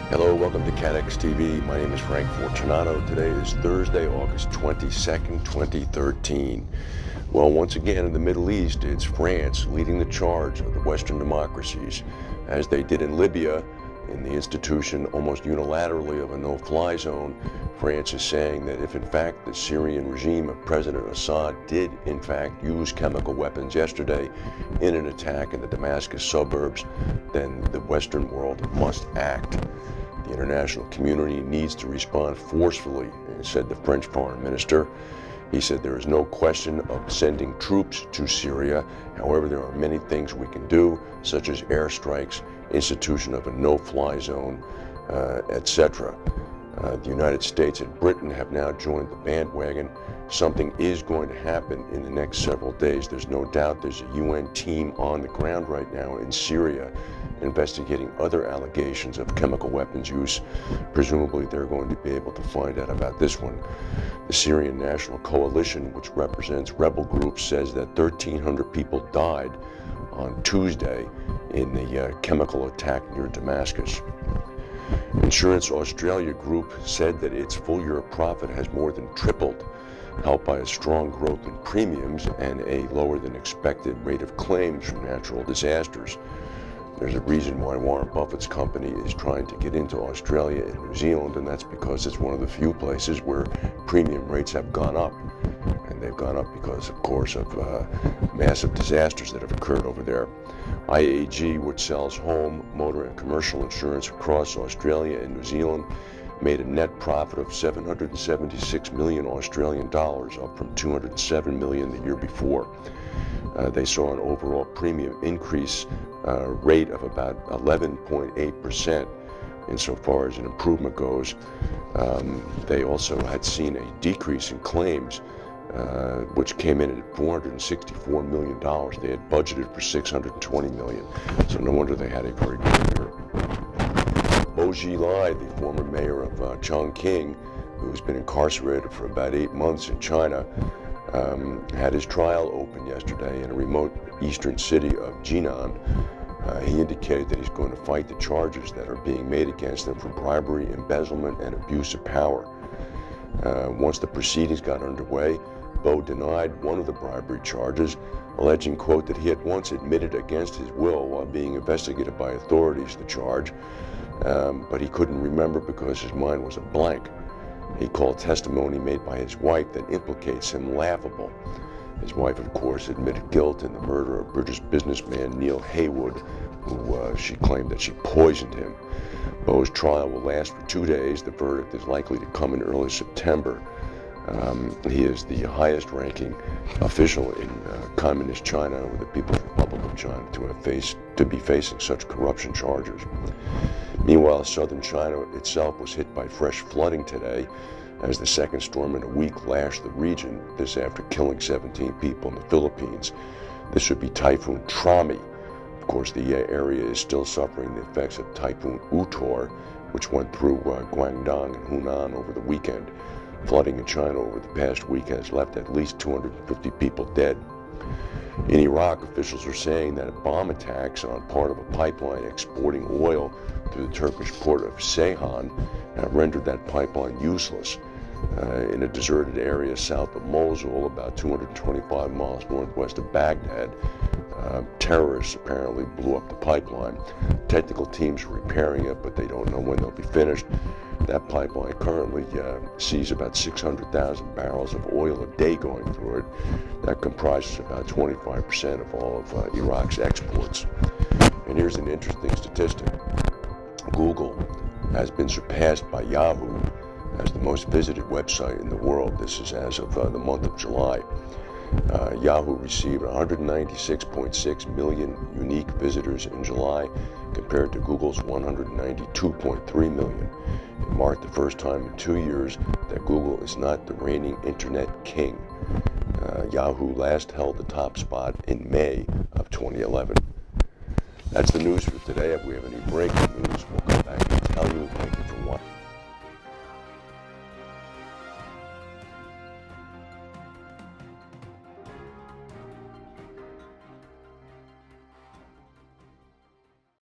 Hello, welcome to CATEX TV. My name is Frank Fortunato. Today is Thursday, August 22nd, 2013. Well, once again in the Middle East, it's France leading the charge of the Western democracies, as they did in Libya, in the institution almost unilaterally of a no-fly zone. France is saying that if in fact the Syrian regime of President Assad did in fact use chemical weapons yesterday in an attack in the Damascus suburbs, then the Western world must act. The international community needs to respond forcefully, said the French foreign minister. He said there is no question of sending troops to Syria. However, there are many things we can do, such as airstrikes, institution of a no-fly zone, etc. The United States and Britain have now joined the bandwagon. Something is going to happen in the next several days. There's no doubt there's a UN team on the ground right now in Syria investigating other allegations of chemical weapons use. Presumably they're going to be able to find out about this one. The Syrian National Coalition, which represents rebel groups, says that 1,300 people died on Tuesday in the chemical attack near Damascus. Insurance Australia Group said that its full-year profit has more than tripled, helped by a strong growth in premiums and a lower than expected rate of claims from natural disasters. There's a reason why Warren Buffett's company is trying to get into Australia and New Zealand, and that's because it's one of the few places where premium rates have gone up. And they've gone up because, of course, of massive disasters that have occurred over there. IAG, which sells home, motor, and commercial insurance across Australia and New Zealand, made a net profit of 776 million Australian dollars, up from 207 million the year before. They saw an overall premium increase rate of about 11.8%. Insofar as an improvement goes, they also had seen a decrease in claims, which came in at $464 million. They had budgeted for $620 million, so no wonder they had a very good year. Xilai, the former mayor of Chongqing, who's been incarcerated for about 8 months in China, had his trial open yesterday in a remote eastern city of Jinan. He indicated that he's going to fight the charges that are being made against him for bribery, embezzlement, and abuse of power. Once the proceedings got underway, Bo denied one of the bribery charges, alleging, quote, that he had once admitted against his will while being investigated by authorities the charge, but he couldn't remember because his mind was a blank. He called testimony made by his wife that implicates him laughable. His wife, of course, admitted guilt in the murder of British businessman Neil Haywood, who she claimed that she poisoned him. Bo's trial will last for 2 days. The verdict is likely to come in early September. He is the highest-ranking official in communist China, with the People's Republic of China, to be facing such corruption charges. Meanwhile, southern China itself was hit by fresh flooding today, as the second storm in a week lashed the region, this after killing 17 people in the Philippines. This would be Typhoon Trami. Of course, the area is still suffering the effects of Typhoon Utor, which went through Guangdong and Hunan over the weekend. Flooding in China over the past week has left at least 250 people dead. In Iraq, officials are saying that bomb attacks on part of a pipeline exporting oil to the Turkish port of Ceyhan have rendered that pipeline useless. In a deserted area south of Mosul, about 225 miles northwest of Baghdad, terrorists apparently blew up the pipeline. Technical teams are repairing it, but they don't know when they'll be finished. That pipeline currently sees about 600,000 barrels of oil a day going through it. That comprises about 25% of all of Iraq's exports. And here's an interesting statistic. Google has been surpassed by Yahoo as the most visited website in the world. This is as of the month of July. Yahoo received 196.6 million unique visitors in July, compared to Google's 192.3 million. It marked the first time in 2 years that Google is not the reigning internet king. Yahoo last held the top spot in May of 2011. That's the news for today. If we have any breaking news, we'll come back and tell you. Thank you for watching.